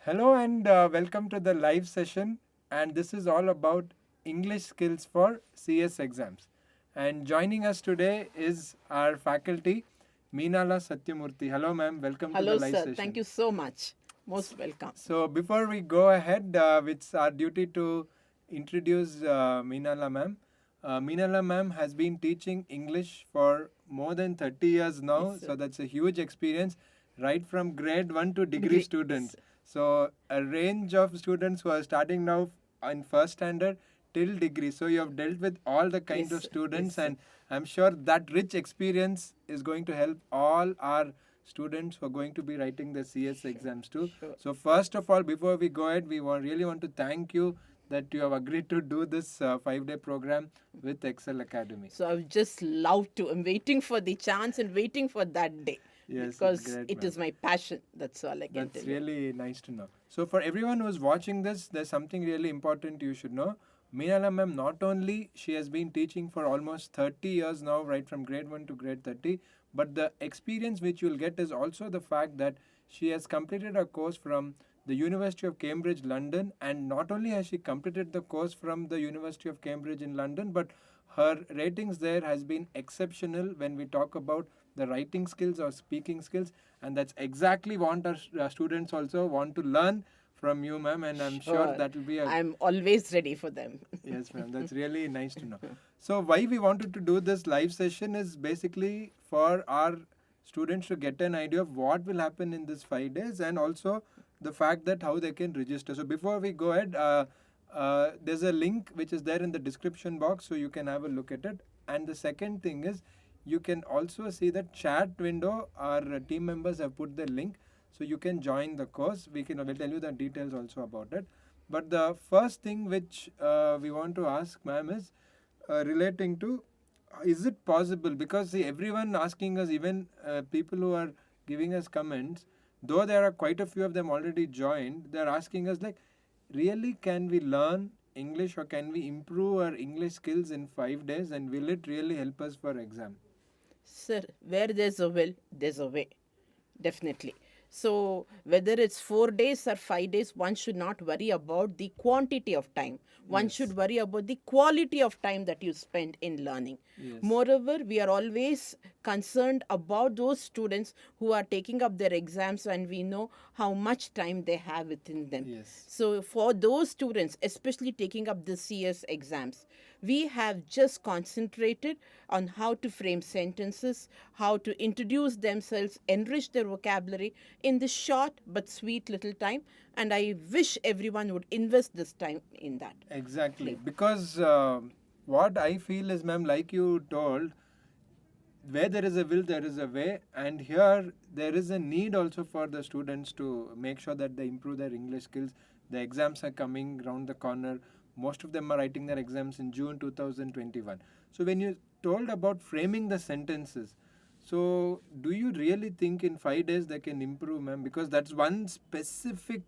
Hello and welcome to the live session. And this is all about English skills for CS exams. And joining us today is our faculty, Meenala Satyamurthy. Hello, ma'am. Welcome to the Hello, live sir. Thank session. you so much. Most welcome. So, before we go ahead, it's our duty to introduce Meenala ma'am. Meenala ma'am has been teaching English for more than 30 years Yes, now, sir. so that's a huge experience, right from grade 1 to degree Degree. Yes, students. sir. So, a range of students who are starting now in first standard till degree. So, you have dealt with all the Yes, kind of sir. Yes, students, sir. and I'm sure that rich experience is going to help all our students who are going to be writing the CS Sure. exams too. Sure. So first of all, before we go ahead, we really want to thank you that you have agreed to do this 5-day program with Excel Academy. So I would just love to. I'm waiting for the chance and waiting for that day Yes, it's because great, it ma'am. is my passion. That's all I can tell That's you. really nice to know. So for everyone who's watching this, there's something really important you should know. Meenala ma'am, not only she has been teaching for almost 30 years now, right from grade 1 to grade 30, but the experience which you'll get is also the fact that she has completed a course from the University of Cambridge, London, and not only has she completed the course from the University of Cambridge in London, but her ratings there has been exceptional when we talk about the writing skills or speaking skills, and that's exactly what our students also want to learn from you, ma'am, and I'm sure Sure. that will be a I'm always ready for them. yes, ma'am. That's really nice to know. So, why we wanted to do this live session is basically for our students to get an idea of what will happen in this 5 days and also the fact that how they can register. So, before we go ahead, there's a link which is there in the description box so you can have a look at it. And the second thing is you can also see the chat window. Our team members have put the link so you can join the course. We'll tell you the details also about it. But the first thing which we want to ask, ma'am, is relating to is it possible? Because see, everyone asking us, even people who are giving us comments, though there are quite a few of them already joined, they're asking us like, really, can we learn English or can we improve our English skills in 5 days, and will it really help us for exam? Sir, where there's a will, there's a way. Definitely. So, whether it's 4 days or 5 days, one should not worry about the quantity of time. One Yes. should worry about the quality of time that you spend in learning. Yes. Moreover, we are always concerned about those students who are taking up their exams and we know how much time they have within them. Yes. So, for those students, especially taking up the CS exams, we have just concentrated on how to frame sentences, how to introduce themselves, enrich their vocabulary in this short but sweet little time. And I wish everyone would invest this time in that. Exactly. Because what I feel is, ma'am, like you told, where there is a will, there is a way. And here, there is a need also for the students to make sure that they improve their English skills. The exams are coming round the corner. Most of them are writing their exams in June 2021. So, when you told about framing the sentences, so do you really think in 5 days they can improve, ma'am? Because that's one specific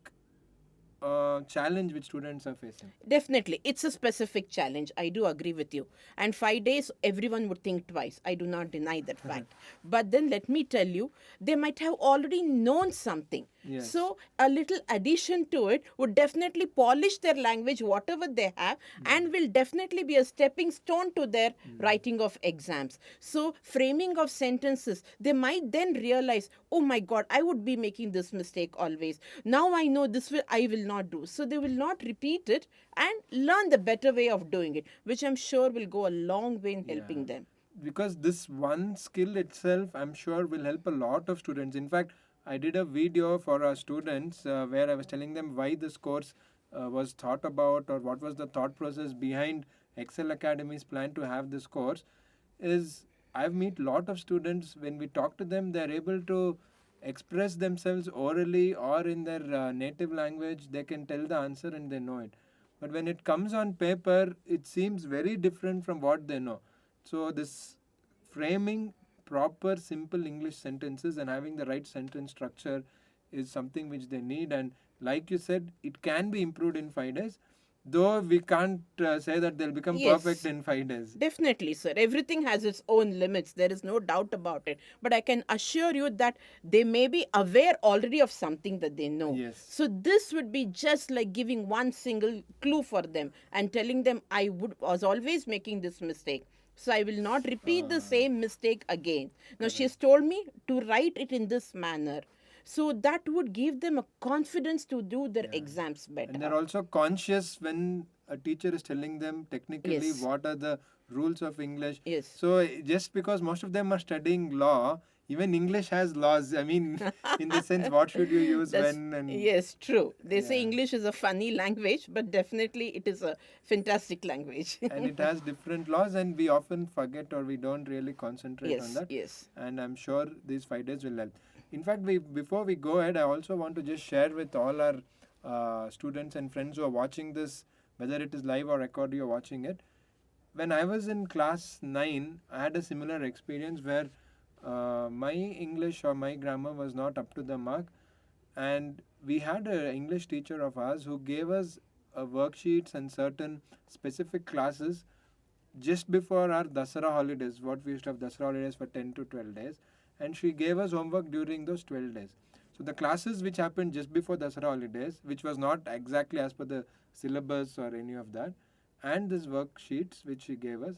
challenge which students are facing. Definitely, it's a specific challenge. I do agree with you. And 5 days, everyone would think twice. I do not deny that fact. But then let me tell you, they might have already known something. Yes. So, a little addition to it would definitely polish their language, whatever they have, and will definitely be a stepping stone to their writing of exams. So, framing of sentences, they might then realize, oh my God, I would be making this mistake always. Now I know this will I will not do. So, they will not repeat it and learn the better way of doing it, which I'm sure will go a long way in helping them. Because this one skill itself, I'm sure, will help a lot of students. In fact, I did a video for our students where I was telling them why this course was thought about or what was the thought process behind Excel Academy's plan to have this course. Is I've met lot of students, when we talk to them, they're able to express themselves orally or in their native language. They can tell the answer and they know it. But when it comes on paper, it seems very different from what they know. So this framing proper simple English sentences and having the right sentence structure is something which they need, and like you said, it can be improved in 5 days. Though we can't say that they'll become perfect Yes. in 5 days. Definitely, sir. Everything has its own limits. There is no doubt about it. But I can assure you that they may be aware already of something that they know. Yes. So this would be just like giving one single clue for them and telling them was always making this mistake. So I will not repeat the same mistake again. Now she Correct. has told me to write it in this manner. So that would give them a confidence to do their Yeah. exams And better. they're also conscious when a teacher is telling them technically Yes. what are the rules of English. Yes. So just because most of them are studying law, even English has laws. I mean, in the sense, what should you use That's when and yes, true. They say yeah. English is a funny language, but definitely it is a fantastic language. And it has different laws, and we often forget or we don't really concentrate on Yes, that. yes. And I'm sure these 5 days will help. In fact, we before we go ahead, I also want to just share with all our students and friends who are watching this, whether it is live or recorded, you're watching it. When I was in class 9, I had a similar experience where my English or my grammar was not up to the mark, and we had an English teacher of ours who gave us worksheets and certain specific classes just before our Dasara holidays. What we used to have Dasara holidays for 10 to 12 days, and she gave us homework during those 12 days. So the classes which happened just before Dasara holidays, which was not exactly as per the syllabus or any of that, and these worksheets which she gave us,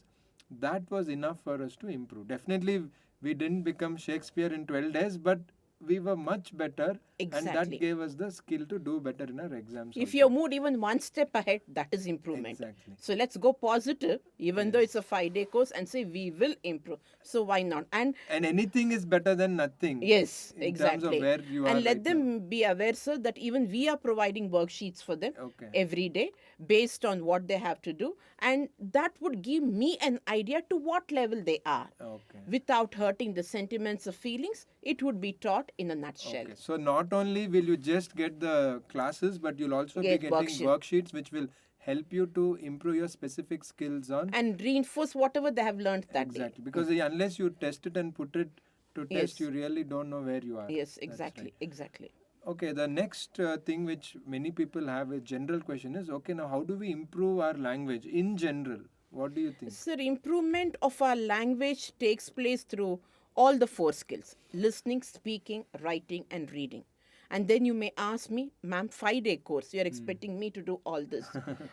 that was enough for us to improve. Definitely, we didn't become Shakespeare in 12 days, but we were much better, and that Exactly. gave us the skill to do better in our exams. If also. you moved even one step ahead, that is improvement. Exactly. So let's go positive, even though Yes. it's a 5-day course, and say we will improve. So why not? And And anything is better than nothing yes, in terms of exactly. where you are And let right now. them be aware, sir, that even we are providing worksheets for them Okay. every day based on what they have to do. And that would give me an idea to what level they are. Okay. Without hurting the sentiments or feelings, it would be taught in a nutshell. Okay. So not only will you just get the classes, but you'll also be Get getting worksheet. worksheets which will help you to improve your specific skills on And reinforce whatever they have learned that exactly. day. Because unless you test it and put it to test, Yes. you really don't know where you are. Yes, That's exactly, right. exactly. Okay, the next thing which many people have a general question is okay, now how do we improve our language in general? What do you think? Sir, improvement of our language takes place through all the 4 skills: listening, speaking, writing, and reading. And then you may ask me, ma'am, 5-day course, you're expecting me to do all this.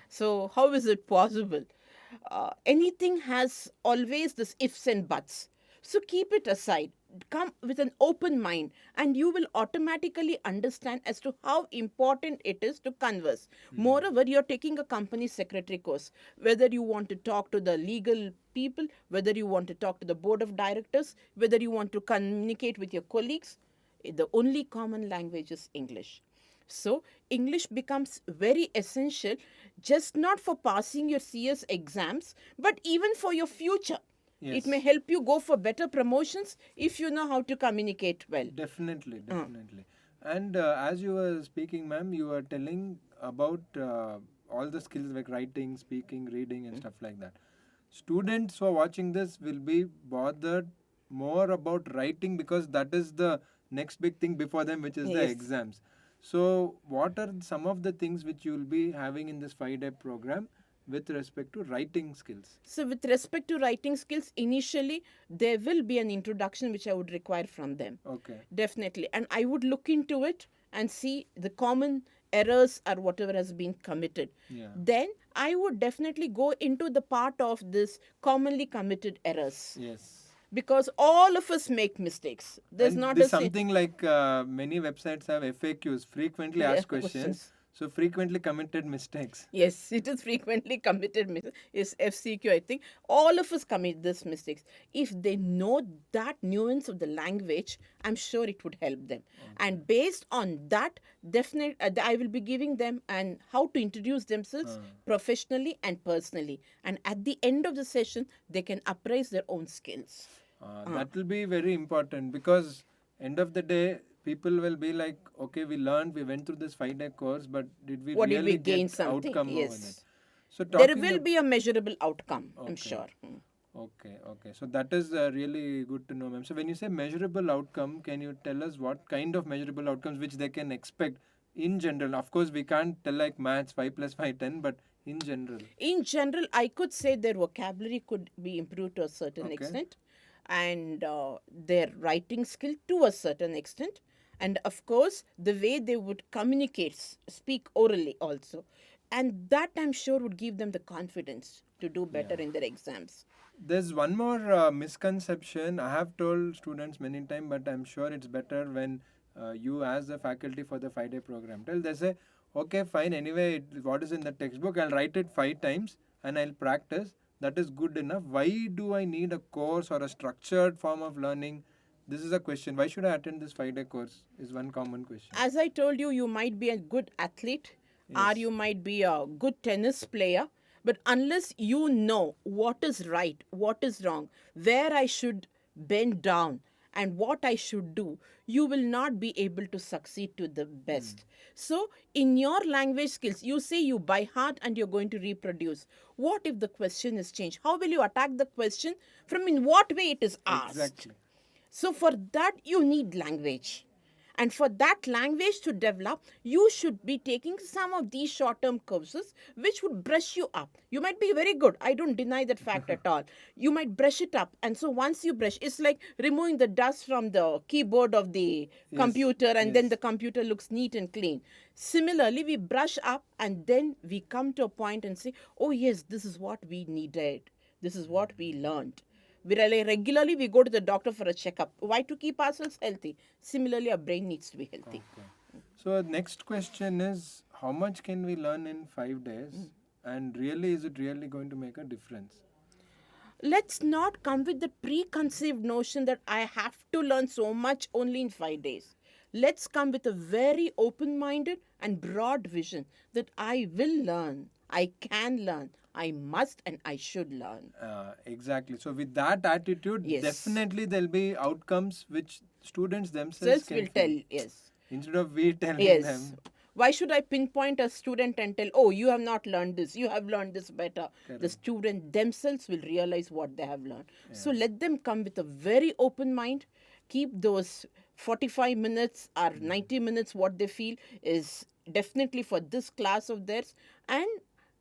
So, how is it possible? Anything has always this ifs and buts. So, keep it aside. Come with an open mind, and you will automatically understand as to how important it is to converse. Moreover, you're taking a company secretary course. Whether you want to talk to the legal people, whether you want to talk to the board of directors, whether you want to communicate with your colleagues, the only common language is English. So, English becomes very essential, just not for passing your CS exams, but even for your future. Yes. It may help you go for better promotions if you know how to communicate well. Definitely, definitely. And as you were speaking, ma'am, you were telling about all the skills like writing, speaking, reading, and stuff like that. Students who are watching this will be bothered more about writing because that is the next big thing before them, which is the Yes. exams. So, what are some of the things which you will be having in this 5-day program with respect to writing skills? So, with respect to writing skills, initially there will be an introduction which I would require from them. Okay. Definitely. And I would look into it and see the common errors or whatever has been committed. Yeah. Then I would definitely go into the part of this commonly committed errors. Yes. Because all of us make mistakes. There's And not there's a say- something like many websites have FAQs, frequently Yeah, asked questions. questions. So frequently committed mistakes. Yes, it is frequently committed mistakes. Is FCQ, I think. All of us commit these mistakes. If they know that nuance of the language, I'm sure it would help them. And based on that, definitely, I will be giving them and how to introduce themselves professionally and personally. And at the end of the session, they can appraise their own skills. That will be very important because end of the day, people will be like, okay, we learned, we went through this 5-day course, but did we What did really we gain get something? outcome over Yes. that? So There talking will ab- be a measurable outcome, I'm Okay. sure. Okay, okay. So that is really good to know, ma'am. So when you say measurable outcome, can you tell us what kind of measurable outcomes which they can expect in general? Of course, we can't tell like maths 5 plus 5 10, but in general? In general, I could say their vocabulary could be improved to a certain Okay. extent, and their writing skill to a certain extent, and of course, the way they would communicate, speak orally also. And that I'm sure would give them the confidence to do better Yeah. in their exams. There's one more misconception. I have told students many times, but I'm sure it's better when you, as the faculty for the 5-day program, tell they say, okay, fine. Anyway, what is in the textbook, I'll write it 5 times and I'll practice. That is good enough. Why do I need a course or a structured form of learning? This is a question. Why should I attend this 5-day course? Is one common question. As I told you, you might be a good athlete or Yes. you might be a good tennis player, but unless you know what is right, what is wrong, where I should bend down, and what I should do, you will not be able to succeed to the best. So, in your language skills, you say you by heart and you're going to reproduce. What if the question is changed? How will you attack the question? From in what way it is asked? Exactly. So, for that, you need language. And for that language to develop, you should be taking some of these short term courses which would brush you up. You might be very good. I don't deny that fact at all. You might brush it up. And so once you brush, it's like removing the dust from the keyboard of the Yes. computer, and then Yes. the computer looks neat and clean. Similarly, we brush up and then we come to a point and say, oh, yes, this is what we needed. This is what we learned. Regularly, we go to the doctor for a checkup. Why? To keep ourselves healthy. Similarly, our brain needs to be healthy. Okay. So next question is, how much can we learn in 5 days? And really, is it really going to make a difference? Let's not come with the preconceived notion that I have to learn so much only in 5 days. Let's come with a very open minded and broad vision that I will learn, I can learn, I must, and I should learn. Exactly. So with that attitude, Yes. definitely there'll be outcomes which students themselves Self can will feel. tell, yes. Instead of we telling Yes. them. Why should I pinpoint a student and tell, oh, you have not learned this, you have learned this better? The Correct. student themselves will realize what they have learned. So let them come with a very open mind. Keep those 45 minutes or 90 minutes, what they feel is definitely for this class of theirs, and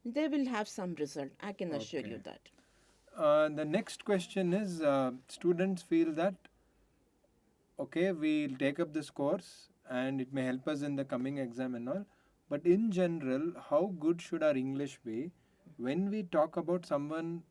they will have some result. I can assure you Okay. that. The next question is, students feel that, okay, we'll take up this course and it may help us in the coming exam and all. But in general, how good should our English be when we talk about someone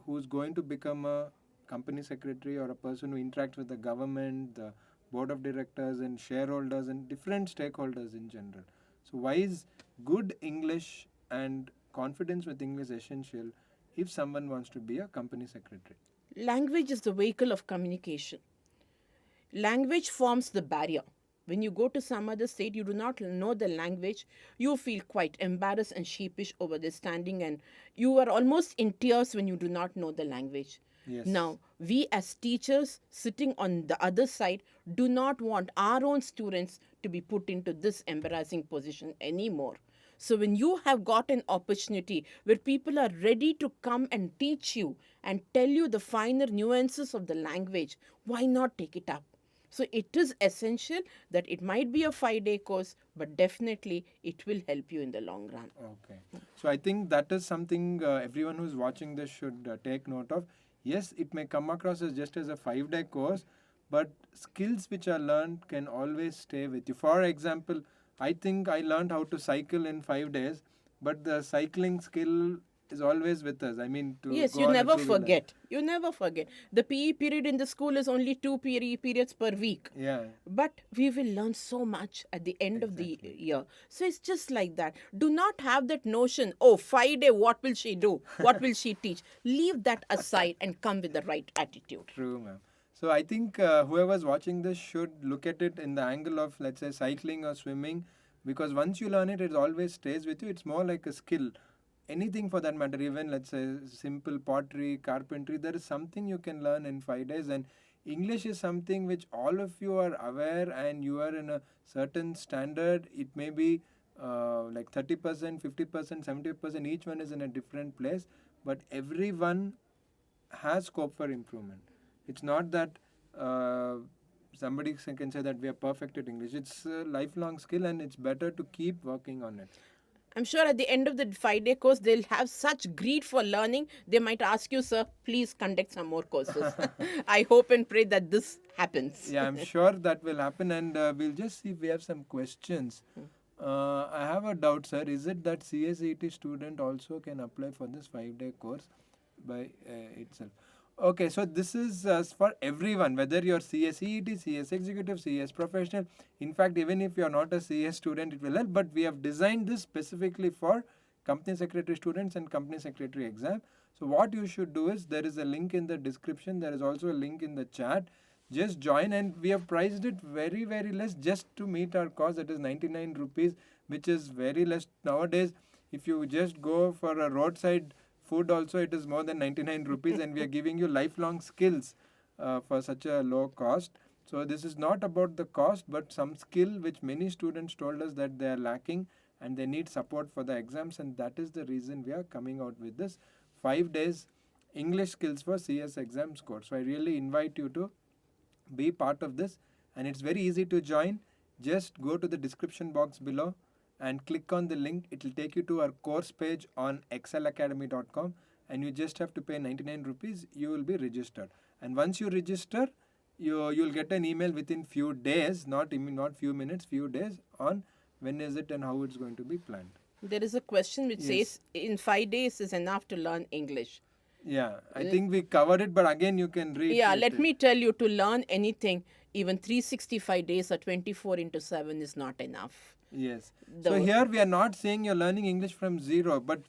who's going to become a company secretary or a person who interacts with the government, the board of directors, and shareholders and different stakeholders in general? So, why is good English and confidence with English essential if someone wants to be a company secretary? Language is the vehicle of communication. Language forms the barrier. When you go to some other state, you do not know the language, you feel quite embarrassed and sheepish over the standing, and you are almost in tears when you do not know the language. Yes. Now, we as teachers sitting on the other side do not want our own students to be put into this embarrassing position anymore. So, when you have got an opportunity where people are ready to come and teach you and tell you the finer nuances of the language, why not take it up? So it is essential that it might be a 5-day course, but definitely it will help you in the long run. Okay. So I think that is something everyone who's watching this should take note of. Yes, it may come across as just as a 5-day course, but skills which are learned can always stay with you. For example, I think I learned how to cycle in 5 days, but the cycling skill is always with us. I mean, to Yes, go you on a never three-wheeler. forget. You never forget. The PE period in the school is only 2 periods per week. Yeah. But we will learn so much at the end of the year. So it's just like that. Do not have that notion, oh, 5-day, what will she do? What will she teach? Leave that aside and come with the right attitude. True, ma'am. So I think whoever's watching this should look at it in the angle of, let's say, cycling or swimming, because once you learn it, it always stays with you. It's more like a skill. Anything for that matter, even let's say simple pottery, carpentry, there is something you can learn in 5 days. And English is something which all of you are aware and you are in a certain standard. It may be like 30%, 50%, 70%, each one is in a different place, but everyone has scope for improvement. It's not that somebody can say that we are perfect at English. It's a lifelong skill and it's better to keep working on it. I'm sure at the end of the 5-day course, they'll have such greed for learning. They might ask you, sir, please conduct some more courses. I hope and pray that this happens. Yeah, I'm sure that will happen, and we'll just see if we have some questions. I have a doubt, sir. Is it that CSET student also can apply for this 5-day course by itself? Okay, so this is for everyone, whether you're CSET, CS Executive, CS Professional. In fact, even if you're not a CS student, it will help. But we have designed this specifically for Company Secretary students and Company Secretary exam. So what you should do is, there is a link in the description. There is also a link in the chat. Just join, and we have priced it very, very less just to meet our cost. That is 99 rupees, which is very less nowadays. If you just go for a roadside food also, it is more than 99 rupees, and we are giving you lifelong skills for such a low cost. So this is not about the cost, but some skill which many students told us that they are lacking and they need support for the exams, and that is the reason we are coming out with this 5 days English skills for CS exams course. So I really invite you to be part of this, and it's very easy to join. Just go to the description box below and click on the link. It will take you to our course page on excelacademy.com, and you just have to pay 99 rupees. You will be registered, and once you register, you'll get an email within few days, not few minutes, few days, on when is it and how it's going to be planned. There is a question which says, in 5 days is enough to learn English. Yeah, I think we covered it, but again you can read. Yeah, let me tell you, to learn anything, even 365 days or 24/7 is not enough. Yes. So here we are not saying you're learning English from zero, but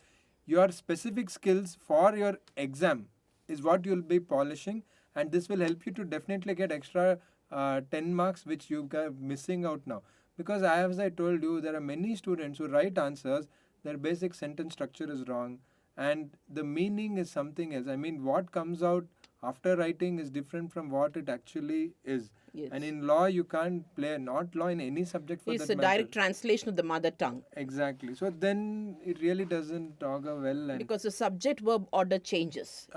your specific skills for your exam is what you'll be polishing, and this will help you to definitely get extra 10 marks which you are missing out now. Because as I told you, there are many students who write answers, their basic sentence structure is wrong, and the meaning is something else. I mean, what comes out after writing is different from what it actually is. Yes. And in law, you can't play, not law in any subject for It's that a matter. direct translation of the mother tongue. Exactly. So then it really doesn't augur well. And Because the subject verb order changes.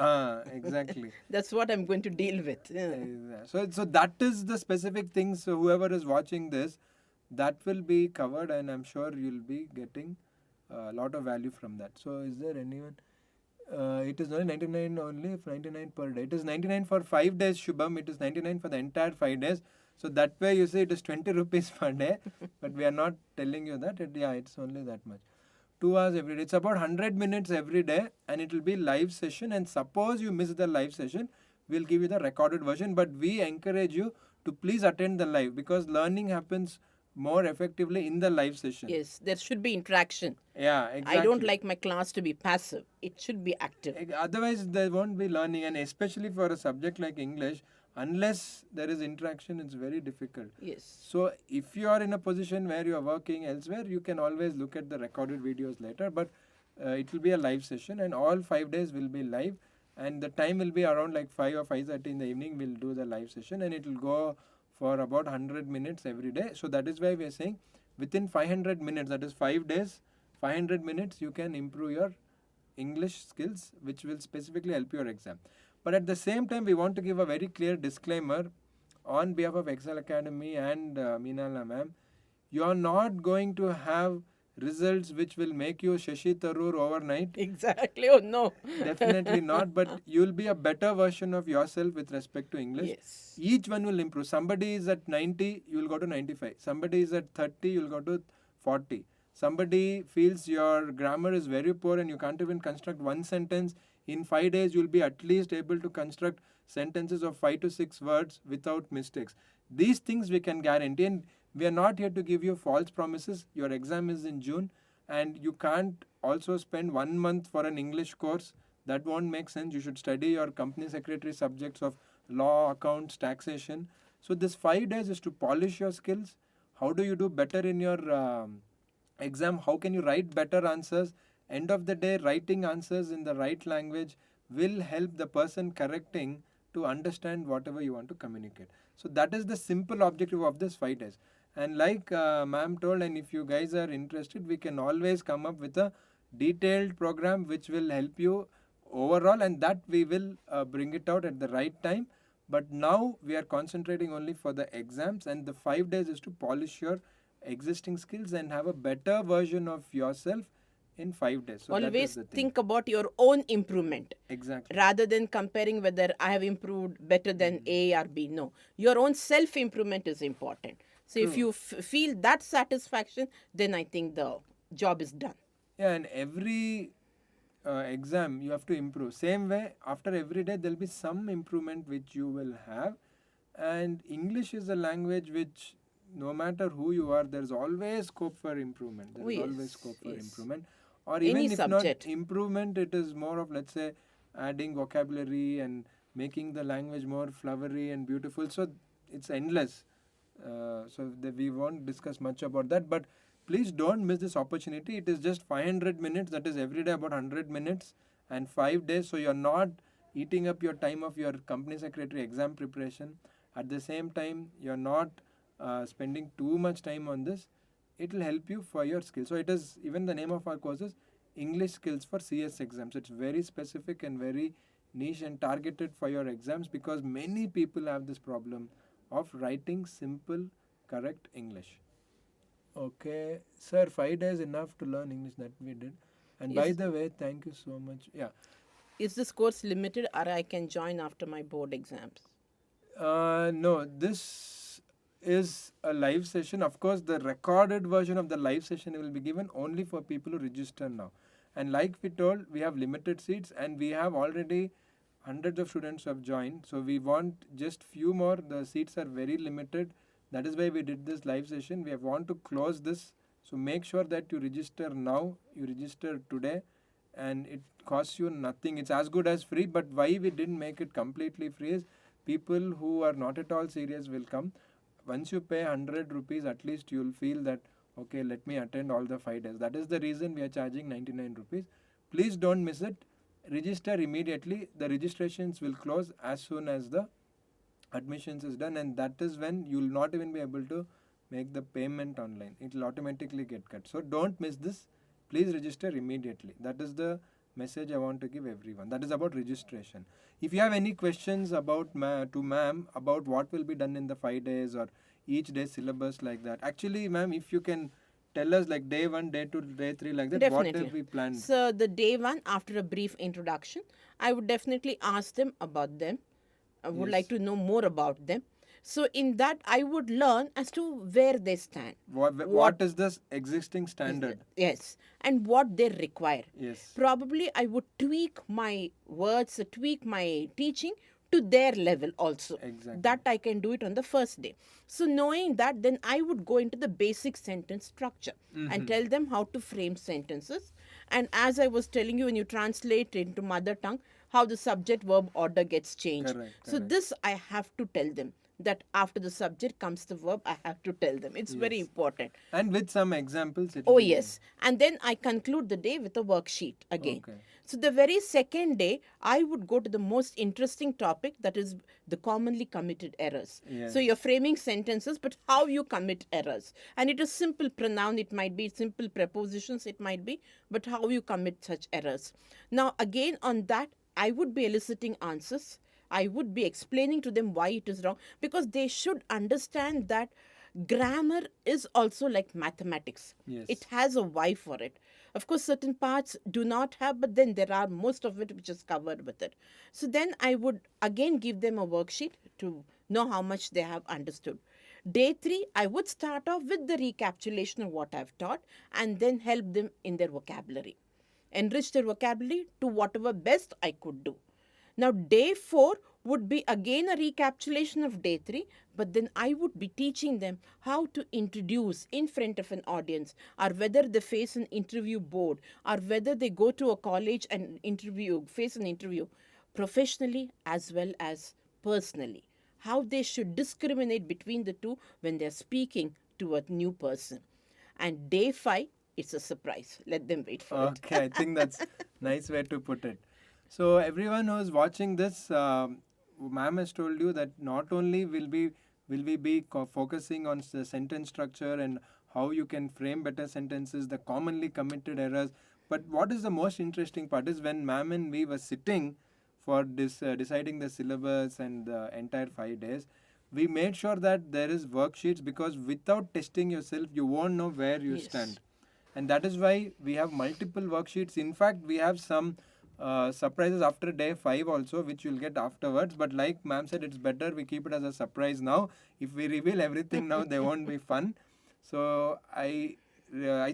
exactly. That's what I'm going to deal with. Yeah. So that is the specific things. So whoever is watching this, that will be covered, and I'm sure you'll be getting a lot of value from that. So is there anyone? It is only 99 only, 99 per day. It is 99 for 5 days, Shubham. It is 99 for the entire 5 days. So that way you say it is 20 rupees per day, but we are not telling you that. It's only that much. 2 hours every day. It's about 100 minutes every day, and it will be live session. And suppose you miss the live session, we'll give you the recorded version. But we encourage you to please attend the live, because learning happens more effectively in the live session. Yes, there should be interaction. Yeah, exactly. I don't like my class to be passive. It should be active. Otherwise, there won't be learning, and especially for a subject like English, unless there is interaction, it's very difficult. Yes. So, if you are in a position where you are working elsewhere, you can always look at the recorded videos later, but it will be a live session, and all 5 days will be live, and the time will be around like 5 or 5:30 in the evening. We'll do the live session, and it will go for about 100 minutes every day. So that is why we are saying within 500 minutes, that is 5 days, 500 minutes, you can improve your English skills, which will specifically help your exam. But at the same time, we want to give a very clear disclaimer on behalf of Excel Academy and Minalam ma'am. You are not going to have results which will make you Shashi Tharoor overnight. Exactly. Oh no. Definitely not, but you will be a better version of yourself with respect to English. Yes. Each one will improve. Somebody is at 90, you will go to 95. Somebody is at 30, you will go to 40. Somebody feels your grammar is very poor and you can't even construct one sentence. In 5 days, you will be at least able to construct sentences of 5 to 6 words without mistakes. These things we can guarantee, and we are not here to give you false promises. Your exam is in June, and you can't also spend 1 month for an English course. That won't make sense. You should study your company secretary subjects of law, accounts, taxation. So this 5 days is to polish your skills. How do you do better in your exam? How can you write better answers? End of the day, writing answers in the right language will help the person correcting to understand whatever you want to communicate. So that is the simple objective of this 5 days. And like ma'am told, and if you guys are interested, we can always come up with a detailed program which will help you overall, and that we will bring it out at the right time. But now we are concentrating only for the exams, and the 5 days is to polish your existing skills and have a better version of yourself in 5 days. So that is Always the thing. think about your own improvement Exactly. rather than comparing whether I have improved better than A or B. No, your own self improvement is important. So if True. you feel that satisfaction, then I think the job is done. Yeah, and every exam you have to improve. Same way, after every day there'll be some improvement which you will have. And English is a language which, no matter who you are, there's always scope for improvement. There Oh is always yes, scope for yes. improvement. Or Any even if not subject. improvement, it is more of, let's say, adding vocabulary and making the language more flowery and beautiful. So it's endless. We won't discuss much about that, but please don't miss this opportunity. It is just 500 minutes, that is every day about 100 minutes and 5 days. So you're not eating up your time of your company secretary exam preparation. At the same time, you're not spending too much time on this. It will help you for your skills. So it is, even the name of our course is English Skills for CS Exams. It's very specific and very niche and targeted for your exams, because many people have this problem of writing simple, correct English. Okay, sir, 5 days enough to learn English, that we did. And by Is the way, thank you so much. Yeah. is this course limited, or I can join after my board exams? No, this is a live session. Of course, the recorded version of the live session will be given only for people who register now. And like we told, we have limited seats and we have already hundreds of students who have joined. So we want just few more. The seats are very limited. That is why we did this live session. We want to close this. So make sure that you register now. You register today, and it costs you nothing. It's as good as free. But why we didn't make it completely free is, people who are not at all serious will come. Once you pay 100 rupees, at least you'll feel that, okay, let me attend all the 5 days. That is the reason we are charging 99 rupees. Please don't miss it. Register immediately. The registrations will close as soon as the admissions is done, and that is when you will not even be able to make the payment online. It will automatically get cut. So don't miss this. Please register immediately. That is the message I want to give everyone. That is about registration. If you have any questions about to ma'am about what will be done in the 5 days or each day syllabus like that, actually ma'am, if you can tell us like day 1, day 2, day 3 like that, what Definitely. have we planned? So the day one, after a brief introduction, I would definitely ask them about them. I would like Yes. to know more about them. So in that, I would learn as to where they stand. What is this existing standard? Yes, and what they require. Yes. Probably I would tweak my words, tweak my teaching to their level also. Exactly. That I can do it on the first day. So knowing that, then I would go into the basic sentence structure and tell them how to frame sentences. And as I was telling you, when you translate into mother tongue, how the subject verb order gets changed. Correct, So correct. this I have to tell them, that after the subject comes the verb. I have to tell them. It's very Yes. important. And with some examples. It Oh, will be yes. And then I conclude the day with a worksheet again. Okay. So, the very second day, I would go to the most interesting topic, that is the commonly committed errors. Yes. So, you're framing sentences, but how you commit errors. And it is simple pronoun, it might be simple prepositions, it might be, but how you commit such errors. Now, again, on that, I would be eliciting answers. I would be explaining to them why it is wrong, because they should understand that grammar is also like mathematics. Yes. It has a why for it. Of course, certain parts do not have, but then there are most of it which is covered with it. So then I would again give them a worksheet to know how much they have understood. Day 3, I would start off with the recapitulation of what I've taught and then help them in their vocabulary. Enrich their vocabulary to whatever best I could do. Now, day 4 would be again a recapitulation of day 3, but then I would be teaching them how to introduce in front of an audience, or whether they face an interview board, or whether they go to a college and face an interview professionally as well as personally. How they should discriminate between the two when they're speaking to a new person. And day 5, it's a surprise. Let them wait for it. Okay, I think that's nice way to put it. So everyone who is watching this, ma'am has told you that not only will we be focusing on the sentence structure and how you can frame better sentences, the commonly committed errors, but what is the most interesting part is when ma'am and we were sitting for this deciding the syllabus and the entire 5 days, we made sure that there is worksheets, because without testing yourself, you won't know where you Yes. stand. And that is why we have multiple worksheets. In fact, we have some surprises after day 5 also, which you'll get afterwards. But like ma'am said, it's better we keep it as a surprise now. If we reveal everything now, they won't be fun. So I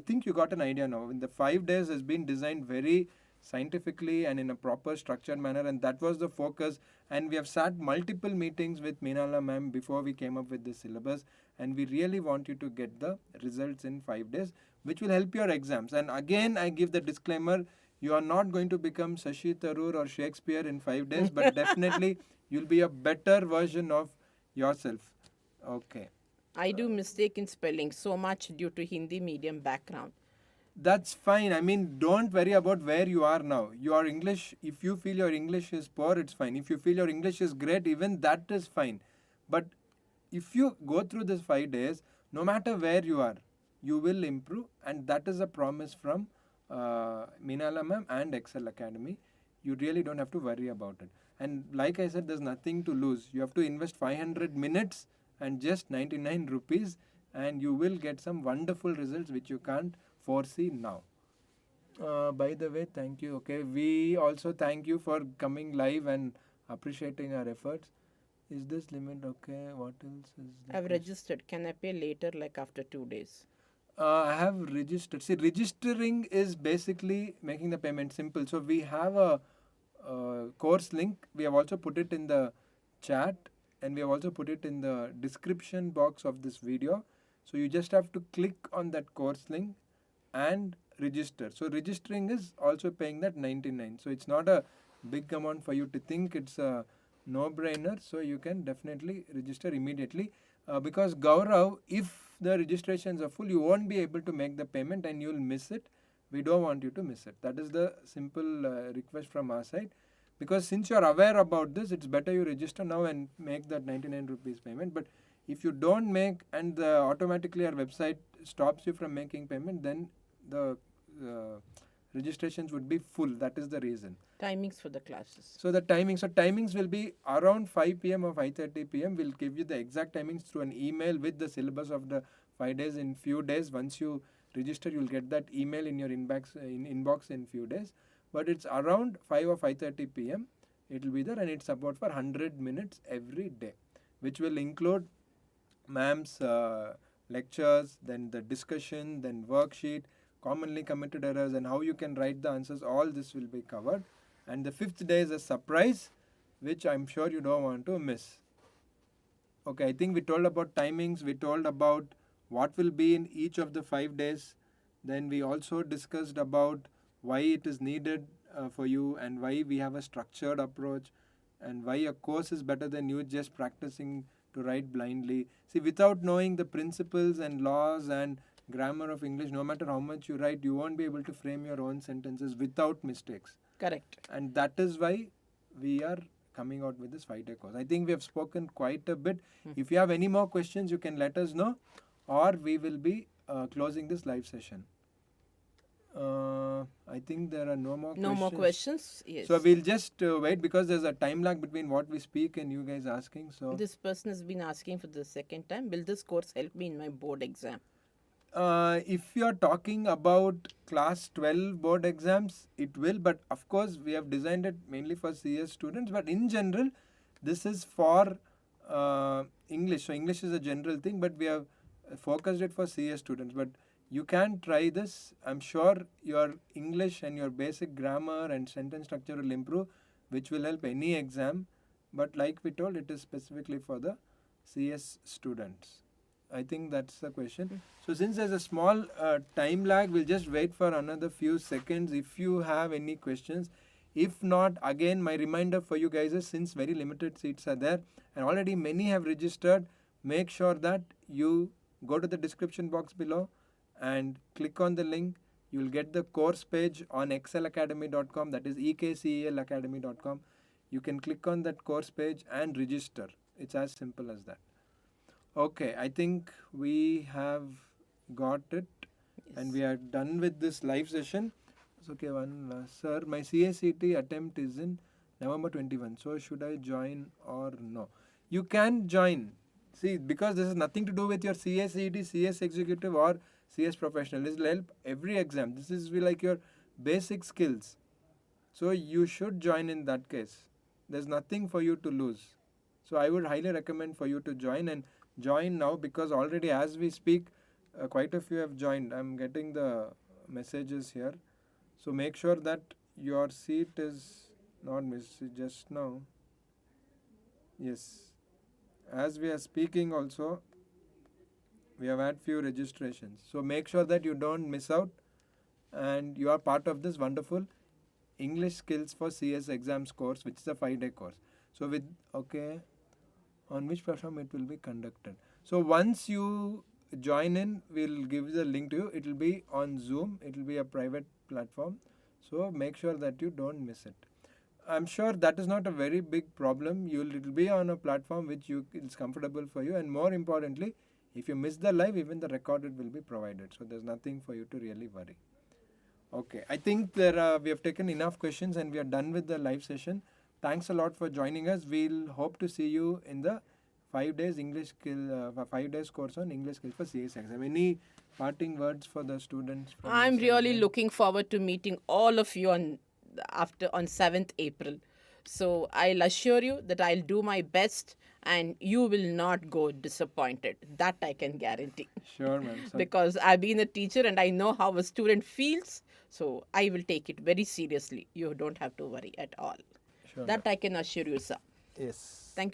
think you got an idea now. In the 5 days has been designed very scientifically and in a proper structured manner, and that was the focus. And we have sat multiple meetings with Minalam ma'am before we came up with this syllabus, and we really want you to get the results in 5 days, which will help your exams. And again, I give the disclaimer, you are not going to become Shashi Tharoor or Shakespeare in 5 days, but definitely you'll be a better version of yourself. Okay. I do mistake in spelling so much due to Hindi medium background. That's fine. I mean, don't worry about where you are now. Your English, if you feel your English is poor, it's fine. If you feel your English is great, even that is fine. But if you go through this 5 days, no matter where you are, you will improve. And that is a promise from Minalam ma'am and Excel Academy. You really don't have to worry about it. And like I said, there's nothing to lose. You have to invest 500 minutes and just 99 rupees, and you will get some wonderful results which you can't foresee now. By the way, thank you. Okay, we also thank you for coming live and appreciating our efforts. Is this limit okay? What else is there? I've registered. Can I pay later, like after 2 days? I have registered. See, registering is basically making the payment simple. So we have a course link. We have also put it in the chat, and we have also put it in the description box of this video. So you just have to click on that course link and register. So registering is also paying that 99. So it's not a big amount for you to think it's a no-brainer. So you can definitely register immediately. Because Gaurav, if the registrations are full, you won't be able to make the payment and you'll miss it. We don't want you to miss it. That is the simple request from our side. Because since you're aware about this, it's better you register now and make that 99 rupees payment. But if you don't make and automatically our website stops you from making payment, then the registrations would be full. That is the reason. Timings for the classes. So the timings will be around 5 p.m. or 5:30 p.m. We'll give you the exact timings through an email with the syllabus of the 5 days in few days. Once you register, you'll get that email in your inbox in few days. But it's around 5 or 5:30 p.m. It will be there, and it's about for 100 minutes every day, which will include ma'am's lectures, then the discussion, then worksheet, commonly committed errors, and how you can write the answers. All this will be covered. And the 5th day is a surprise, which I'm sure you don't want to miss. Okay, I think we told about timings, we told about what will be in each of the 5 days. Then we also discussed about why it is needed for you, and why we have a structured approach, and why a course is better than you just practicing to write blindly. See, without knowing the principles and laws and grammar of English, no matter how much you write, you won't be able to frame your own sentences without mistakes. Correct. And that is why we are coming out with this 5-day course. I think we have spoken quite a bit. If you have any more questions, you can let us know, or we will be closing this live session. I think there are no more questions. No more questions? Yes. So we'll just wait, because there's a time lag between what we speak and you guys asking. So This person has been asking for the second time. Will this course help me in my board exam? if you're talking about class 12 board exams, it will, but of course we have designed it mainly for CS students, but in general this is for English. So English is a general thing, but we have focused it for CS students. But you can try this. I'm sure your English and your basic grammar and sentence structure will improve, which will help any exam. But like we told, it is specifically for the CS students. I think that's the question. So since there's a small time lag, we'll just wait for another few seconds if you have any questions. If not, again, my reminder for you guys is, since very limited seats are there and already many have registered, make sure that you go to the description box below and click on the link. You will get the course page on excelacademy.com, that is ekcelacademy.com. You can click on that course page and register. It's as simple as that. Okay, I think we have got it. Yes. And we are done with this live session. It's okay, one last. Sir, my CACT attempt is in November 21. So should I join or no? You can join. See, because this has nothing to do with your CACT, CS Executive or CS professional. This will help every exam. This is like your basic skills. So you should join in that case. There's nothing for you to lose. So I would highly recommend for you to join, and join now, because already as we speak, quite a few have joined. I'm getting the messages here. So make sure that your seat is not missed just now. Yes. As we are speaking also, we have had few registrations. So make sure that you don't miss out and you are part of this wonderful English Skills for CS exams course, which is a 5-day course. So on which platform it will be conducted. So once you join in, we'll give the link to you. It will be on Zoom. It will be a private platform. So make sure that you don't miss it. I'm sure that is not a very big problem. It will be on a platform which is comfortable for you, and more importantly, if you miss the live, even the recorded will be provided. So there's nothing for you to really worry. Okay, I think we have taken enough questions and we are done with the live session. Thanks a lot for joining us. We'll hope to see you in the 5 days English skill 5 days course on English skills for CS exam. Any parting words for the students? I'm really looking forward to meeting all of you on 7th April. So I'll assure you that I'll do my best and you will not go disappointed. That I can guarantee. Sure, ma'am. Because I've been a teacher and I know how a student feels. So I will take it very seriously. You don't have to worry at all. Sure, that I can assure you, sir. yes. Thank you